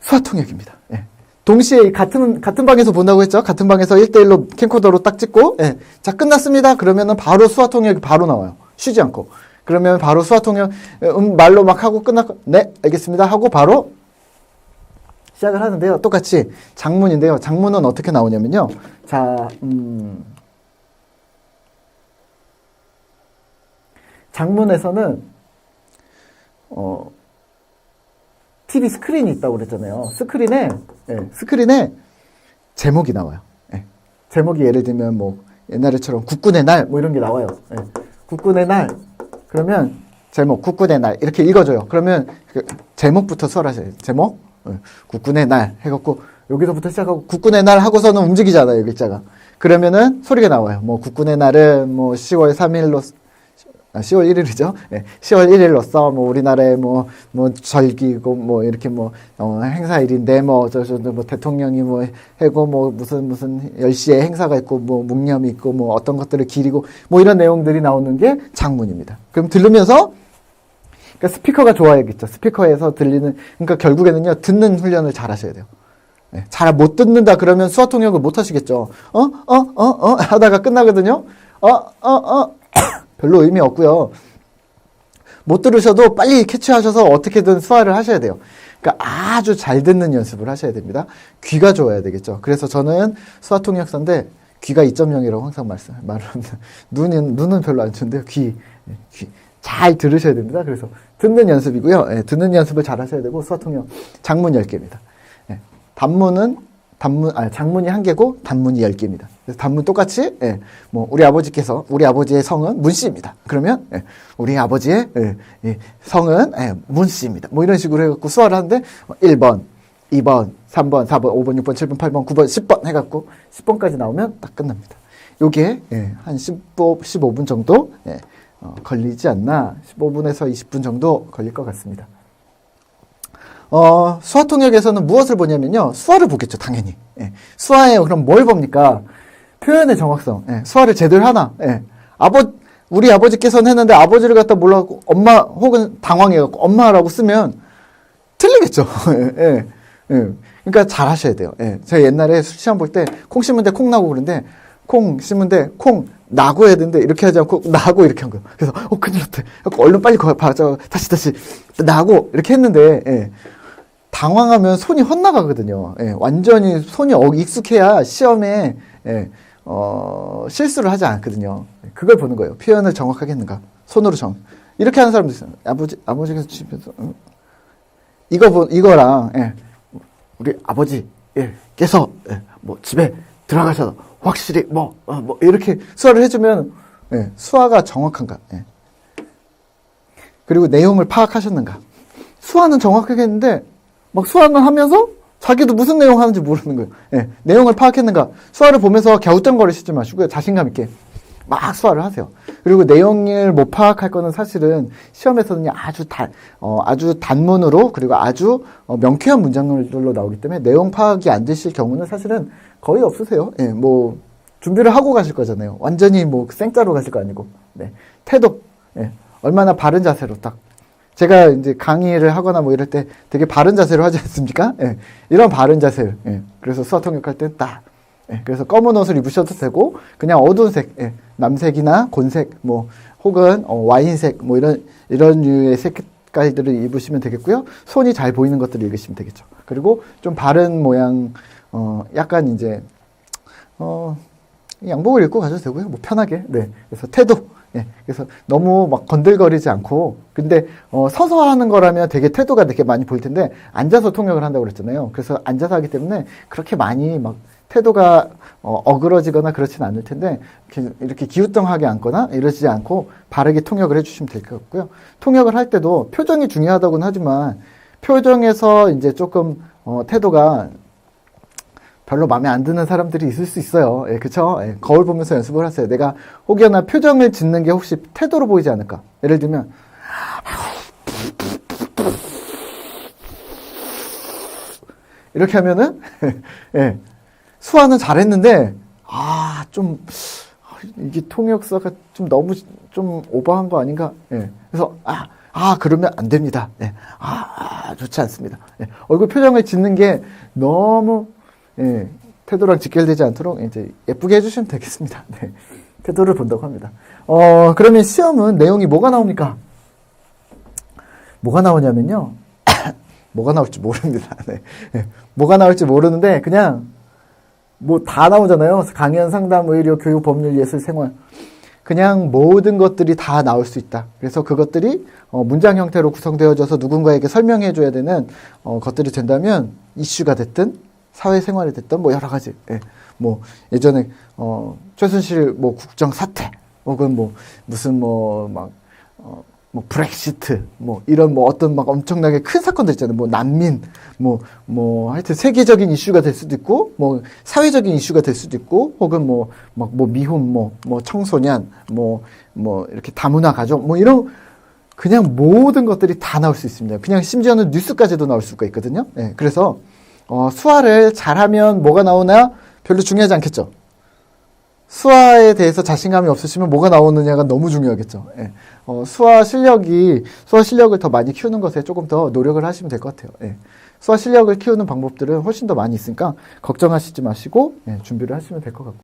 수화통역입니다. 예. 동시에 같은 방에서 본다고 했죠? 같은 방에서 1대1로 캠코더로 딱 찍고, 예. 자, 끝났습니다. 그러면은 바로 수화통역이 바로 나와요. 쉬지 않고. 그러면 바로 수화통역, 말로 막 하고 끝났고, 네, 알겠습니다. 하고 바로 시작을 하는데요. 똑같이 장문인데요. 장문은 어떻게 나오냐면요. 자, 장문에서는, TV 스크린이 있다고 그랬잖아요. 스크린에 제목이 나와요. 예. 제목이 예를 들면 뭐 옛날에처럼 국군의 날 뭐 이런 게 나와요. 예. 국군의 날 그러면 제목 국군의 날 이렇게 읽어줘요. 그러면 그 제목부터 수월하셔야 돼요. 제목 국군의 날 해갖고 여기서부터 시작하고 국군의 날 하고서는 움직이잖아요. 글자가. 그러면은 소리가 나와요. 뭐 국군의 날은 뭐 10월 3일로 10월 1일이죠. 네, 10월 1일로서 뭐 우리나라의 뭐 절기고 뭐 이렇게 뭐 행사일인데 뭐 대통령이 뭐 해고 뭐 무슨 10시에 행사가 있고 뭐 묵념이 있고 뭐 어떤 것들을 기리고 뭐 이런 내용들이 나오는 게 장문입니다. 그럼 들으면서 그러니까 스피커가 좋아야겠죠. 스피커에서 들리는 그러니까 결국에는요 듣는 훈련을 잘 하셔야 돼요. 네, 잘 못 듣는다 그러면 수화통역을 못 하시겠죠. 하다가 끝나거든요. 별로 의미 없고요. 못 들으셔도 빨리 캐치하셔서 어떻게든 수화를 하셔야 돼요. 그러니까 아주 잘 듣는 연습을 하셔야 됩니다. 귀가 좋아야 되겠죠. 그래서 저는 수화통역사인데 귀가 2.0이라고 항상 말합니다. 눈은 별로 안 좋은데요. 귀 잘 들으셔야 됩니다. 그래서 듣는 연습이고요. 예, 듣는 연습을 잘 하셔야 되고 수화통역 장문 10개입니다. 예, 장문이 1개고 단문이 10개입니다. 그래서 단문 똑같이 뭐 우리 아버지의 성은 문씨입니다. 그러면 우리 아버지의 성은 문씨입니다. 뭐 이런 식으로 해갖고 수화를 하는데 1번, 2번, 3번, 4번, 5번, 6번, 7번, 8번, 9번, 10번 해갖고 10번까지 나오면 딱 끝납니다. 요게 한 15분 정도 걸리지 않나 15분에서 20분 정도 걸릴 것 같습니다. 수화통역에서는 무엇을 보냐면요. 수화를 보겠죠, 당연히. 예. 수화에 그럼 뭘 봅니까? 표현의 정확성. 예. 수화를 제대로 하나. 예. 우리 아버지께서는 했는데 아버지를 갖다 몰라갖고 엄마 혹은 당황해갖고 엄마라고 쓰면 틀리겠죠. 예. 예. 그러니까 잘 하셔야 돼요. 예. 제가 옛날에 시험 볼 때 콩 심은데 콩 나고 그러는데 콩 심은데 콩 나고 해야 되는데 이렇게 하지 않고 나고 이렇게 한 거예요. 그래서 큰일 났다. 얼른 빨리 봐줘. 다시 나고 이렇게 했는데 예. 당황하면 손이 헛나가거든요. 예, 완전히 손이 익숙해야 시험에 실수를 하지 않거든요. 그걸 보는 거예요. 표현을 정확하게 했는가. 손으로 이렇게 하는 사람도 있어요. 아버지께서 집에서 이거랑 우리 아버지께서 뭐 집에 들어가셔서 확실히 뭐 이렇게 수화를 해주면 수화가 정확한가. 그리고 내용을 파악하셨는가. 수화는 정확하게 했는데 막 수화는 하면서 자기도 무슨 내용 하는지 모르는 거예요. 예, 내용을 파악했는가. 수화를 보면서 갸우뚱거리시지 마시고요. 자신감 있게 막 수화를 하세요. 그리고 내용을 못 파악할 거는 사실은 시험에서는 아주 단문으로 그리고 아주 명쾌한 문장들로 나오기 때문에 내용 파악이 안 되실 경우는 사실은 거의 없으세요. 예, 뭐 준비를 하고 가실 거잖아요. 완전히 뭐 생짜로 가실 거 아니고. 네, 태도 얼마나 바른 자세로 딱. 제가 이제 강의를 하거나 뭐 이럴 때 되게 바른 자세로 하지 않습니까? 예, 이런 바른 자세를. 그래서 수화통역 할 때 딱. 그래서 검은 옷을 입으셔도 되고, 그냥 어두운 색, 남색이나 곤색, 뭐, 혹은, 와인색, 뭐 이런 류의 색깔들을 입으시면 되겠고요. 손이 잘 보이는 것들을 읽으시면 되겠죠. 그리고 좀 바른 모양, 약간 이제, 양복을 입고 가셔도 되고요. 뭐 편하게. 네. 그래서 태도. 그래서 너무 막 건들거리지 않고, 근데, 서서 하는 거라면 되게 태도가 되게 많이 보일 텐데, 앉아서 통역을 한다고 그랬잖아요. 그래서 앉아서 하기 때문에 그렇게 많이 막 태도가, 어그러지거나 그렇진 않을 텐데, 이렇게 기우뚱하게 앉거나 이러지 않고 바르게 통역을 해주시면 될 것 같고요. 통역을 할 때도 표정이 중요하다고는 하지만, 표정에서 이제 조금, 태도가 별로 마음에 안 드는 사람들이 있을 수 있어요. 그쵸? 거울 보면서 연습을 하세요. 내가 혹여나 표정을 짓는 게 혹시 태도로 보이지 않을까? 예를 들면, 이렇게 하면은, 수화는 잘했는데, 이게 통역사가 좀 너무 좀 오버한 거 아닌가? 그래서, 그러면 안 됩니다. 예. 좋지 않습니다. 예. 얼굴 표정을 짓는 게 너무, 예, 태도랑 직결되지 않도록 이제 예쁘게 해주시면 되겠습니다. 네. 태도를 본다고 합니다. 그러면 시험은 내용이 뭐가 나옵니까? 뭐가 나오냐면요. 뭐가 나올지 모릅니다. 네. 네. 뭐가 나올지 모르는데, 그냥, 뭐 다 나오잖아요. 강연, 상담, 의료, 교육, 법률, 예술, 생활. 그냥 모든 것들이 다 나올 수 있다. 그래서 그것들이 문장 형태로 구성되어져서 누군가에게 설명해줘야 되는 것들이 된다면 이슈가 됐든 사회생활이 됐든 뭐 여러 가지. 예. 뭐 예전에 최순실 뭐 국정 사태 혹은 뭐 무슨 뭐 브렉시트 뭐 이런 뭐 어떤 막 엄청나게 큰 사건들 있잖아요. 뭐 난민 뭐 하여튼 세계적인 이슈가 될 수도 있고 뭐 사회적인 이슈가 될 수도 있고 혹은 뭐 미혼 뭐 청소년 뭐 이렇게 다문화 가족 뭐 이런 그냥 모든 것들이 다 나올 수 있습니다. 그냥 심지어는 뉴스까지도 나올 수가 있거든요. 예. 그래서 수화를 잘하면 뭐가 나오나 별로 중요하지 않겠죠. 수화에 대해서 자신감이 없으시면 뭐가 나오느냐가 너무 중요하겠죠. 예. 수화 실력을 더 많이 키우는 것에 조금 더 노력을 하시면 될 것 같아요. 예. 수화 실력을 키우는 방법들은 훨씬 더 많이 있으니까 걱정하시지 마시고, 예, 준비를 하시면 될 것 같고.